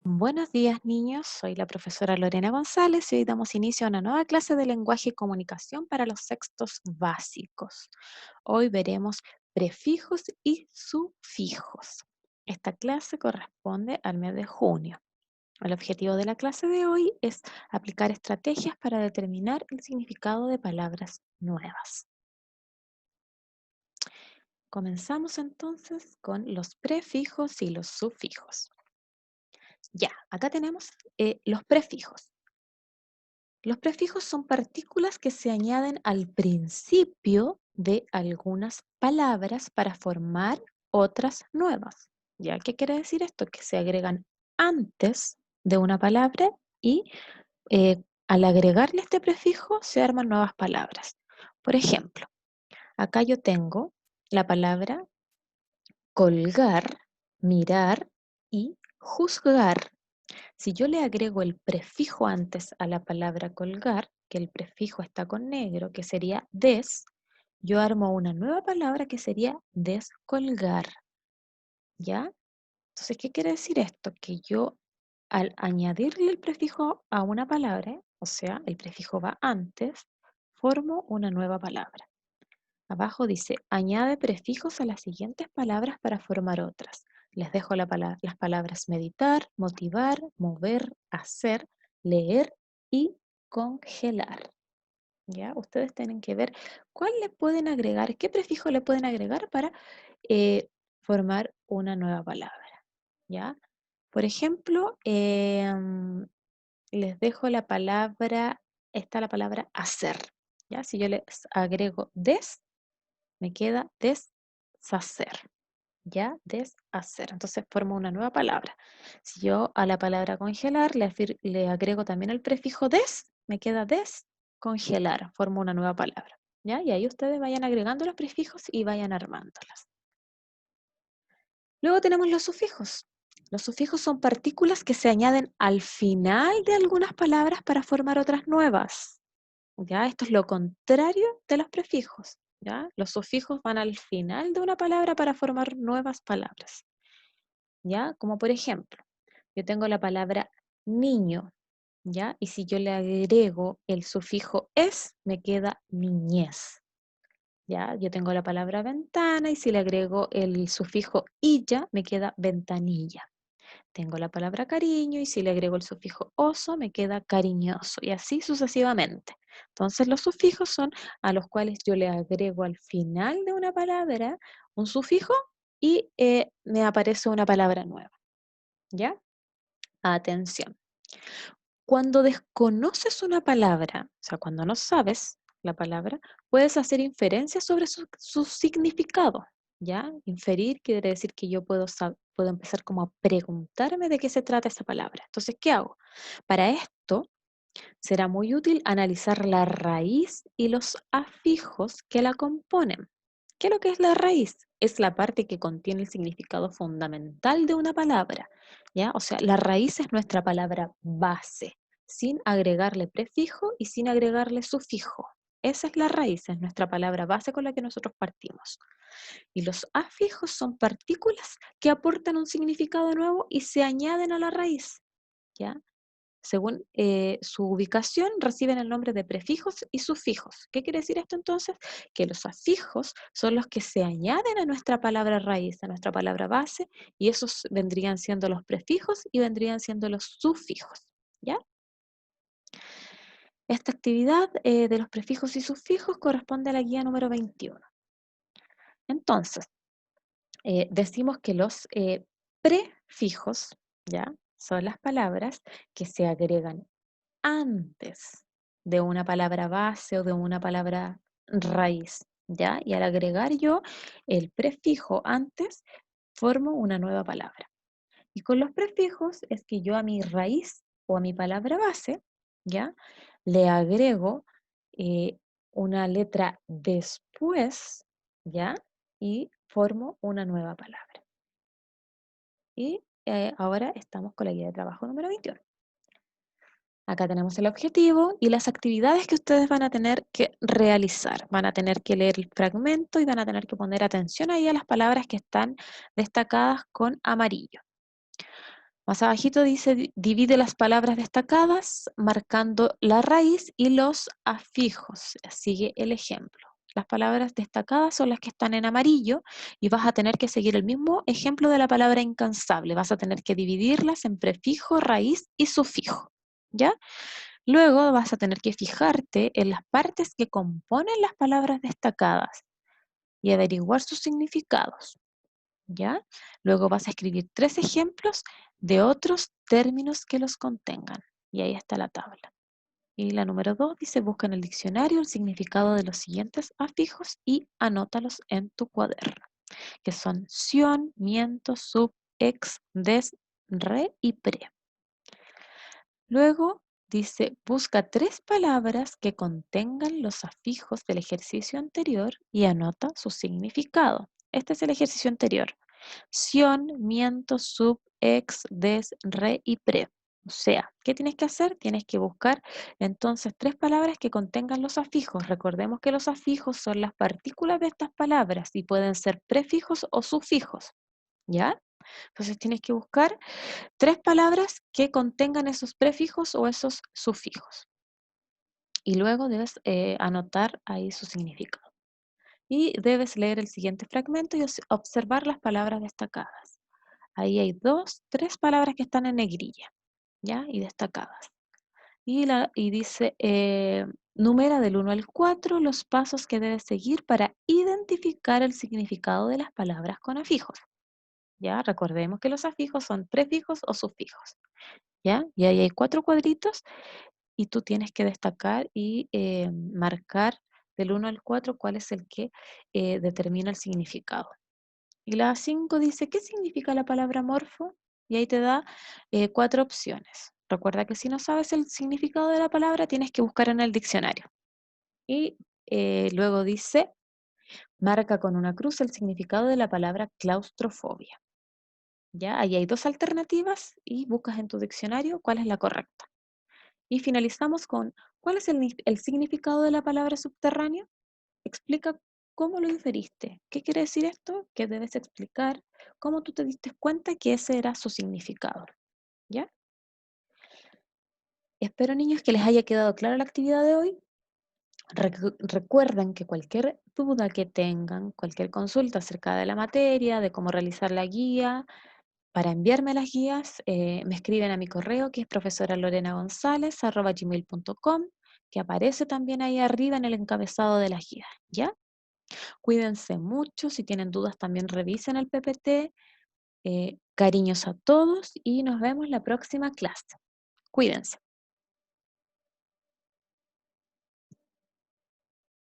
Buenos días, niños. Soy la profesora Lorena González y hoy damos inicio a una nueva clase de lenguaje y comunicación para los sextos básicos. Hoy veremos prefijos y sufijos. Esta clase corresponde al mes de junio. El objetivo de la clase de hoy es aplicar estrategias para determinar el significado de palabras nuevas. Comenzamos entonces con los prefijos y los sufijos. Ya, acá tenemos los prefijos. Los prefijos son partículas que se añaden al principio de algunas palabras para formar otras nuevas. ¿Ya? ¿Qué quiere decir esto? Que se agregan antes de una palabra y al agregarle este prefijo se arman nuevas palabras. Por ejemplo, acá yo tengo la palabra colgar, mirar y juzgar. Si yo le agrego el prefijo antes a la palabra colgar, que el prefijo está con negro, que sería des, yo armo una nueva palabra que sería descolgar, ¿ya? Entonces, ¿qué quiere decir esto? Que yo al añadirle el prefijo a una palabra, o sea, el prefijo va antes, formo una nueva palabra. Abajo dice, añade prefijos a las siguientes palabras para formar otras. Les dejo las palabras meditar, motivar, mover, hacer, leer y congelar. ¿Ya? Ustedes tienen que ver cuál le pueden agregar, qué prefijo le pueden agregar para formar una nueva palabra. ¿Ya? Por ejemplo, les dejo la palabra, está la palabra hacer. ¿Ya? Si yo les agrego des, me queda deshacer, ¿ya? Deshacer. Entonces formo una nueva palabra. Si yo a la palabra congelar le agrego también el prefijo des, me queda descongelar, formo una nueva palabra, ¿ya? Y ahí ustedes vayan agregando los prefijos y vayan armándolas. Luego tenemos los sufijos. Los sufijos son partículas que se añaden al final de algunas palabras para formar otras nuevas. ¿Ya? Esto es lo contrario de los prefijos, ¿ya? Los sufijos van al final de una palabra para formar nuevas palabras, ¿ya? Como por ejemplo, yo tengo la palabra niño, ¿ya? Y si yo le agrego el sufijo es, me queda niñez, ¿ya? Yo tengo la palabra ventana y si le agrego el sufijo illa, me queda ventanilla. Tengo la palabra cariño y si le agrego el sufijo oso me queda cariñoso y así sucesivamente. Entonces los sufijos son a los cuales yo le agrego al final de una palabra un sufijo y me aparece una palabra nueva. ¿Ya? Atención. Cuando desconoces una palabra, o sea, cuando no sabes la palabra, puedes hacer inferencias sobre su significado, ¿ya? Inferir quiere decir que yo puedo empezar como a preguntarme de qué se trata esa palabra. Entonces, ¿qué hago? Para esto será muy útil analizar la raíz y los afijos que la componen. ¿Qué es lo que es la raíz? Es la parte que contiene el significado fundamental de una palabra, ¿ya? O sea, la raíz es nuestra palabra base, sin agregarle prefijo y sin agregarle sufijo. Esa es la raíz, es nuestra palabra base con la que nosotros partimos. Y los afijos son partículas que aportan un significado nuevo y se añaden a la raíz, ¿ya? Según su ubicación, reciben el nombre de prefijos y sufijos. ¿Qué quiere decir esto entonces? Que los afijos son los que se añaden a nuestra palabra raíz, a nuestra palabra base, y esos vendrían siendo los prefijos y vendrían siendo los sufijos. ¿Ya? Esta actividad de los prefijos y sufijos corresponde a la guía número 21. Entonces, decimos que los prefijos, ¿ya? Son las palabras que se agregan antes de una palabra base o de una palabra raíz, ¿ya? Y al agregar yo el prefijo antes, formo una nueva palabra. Y con los prefijos es que yo a mi raíz o a mi palabra base, ¿ya? Le agrego eh, una letra después, ¿ya? Y formo una nueva palabra. Y ahora estamos con la guía de trabajo número 21. Acá tenemos el objetivo y las actividades que ustedes van a tener que realizar. Van a tener que leer el fragmento y van a tener que poner atención ahí a las palabras que están destacadas con amarillo. Más abajito dice, divide las palabras destacadas marcando la raíz y los afijos. Sigue el ejemplo. Las palabras destacadas son las que están en amarillo y vas a tener que seguir el mismo ejemplo de la palabra incansable. Vas a tener que dividirlas en prefijo, raíz y sufijo. ¿Ya? Luego vas a tener que fijarte en las partes que componen las palabras destacadas y averiguar sus significados. ¿Ya? Luego vas a escribir 3 ejemplos de otros términos que los contengan. Y ahí está la tabla. Y la número 2 dice, busca en el diccionario el significado de los siguientes afijos y anótalos en tu cuaderno, que son sion, miento, sub, ex, des, re y pre. Luego dice, busca 3 palabras que contengan los afijos del ejercicio anterior y anota su significado. Este es el ejercicio anterior. Sion, miento, sub, ex, des, re y pre. O sea, ¿qué tienes que hacer? Tienes que buscar entonces 3 palabras que contengan los afijos. Recordemos que los afijos son las partículas de estas palabras y pueden ser prefijos o sufijos. ¿Ya? Entonces tienes que buscar 3 palabras que contengan esos prefijos o esos sufijos. Y luego debes anotar ahí su significado. Y debes leer el siguiente fragmento y observar las palabras destacadas. Ahí hay 2, 3 palabras que están en negrilla, ¿ya? Y destacadas. Y dice, numera del 1 al 4 los pasos que debes seguir para identificar el significado de las palabras con afijos. ¿Ya? Recordemos que los afijos son prefijos o sufijos. ¿Ya? Y ahí hay 4 cuadritos y tú tienes que destacar y marcar del 1 al 4 cuál es el que determina el significado. Y la 5 dice, ¿qué significa la palabra morfo? Y ahí te da 4 opciones. Recuerda que si no sabes el significado de la palabra, tienes que buscar en el diccionario. Y luego dice, marca con una cruz el significado de la palabra claustrofobia. ¿Ya? Ahí hay 2 alternativas y buscas en tu diccionario cuál es la correcta. Y finalizamos con, ¿cuál es el significado de la palabra subterráneo? Explica cómo lo inferiste. ¿Qué quiere decir esto? Que debes explicar cómo tú te diste cuenta que ese era su significado. ¿Ya? Espero, niños, que les haya quedado clara la actividad de hoy. Recuerden que cualquier duda que tengan, cualquier consulta acerca de la materia, de cómo realizar la guía, para enviarme las guías, me escriben a mi correo, que es profesoralorenagonzalez@gmail.com, que aparece también ahí arriba en el encabezado de las guías, ¿ya? Cuídense mucho, si tienen dudas también revisen el PPT. Cariños a todos y nos vemos la próxima clase. Cuídense.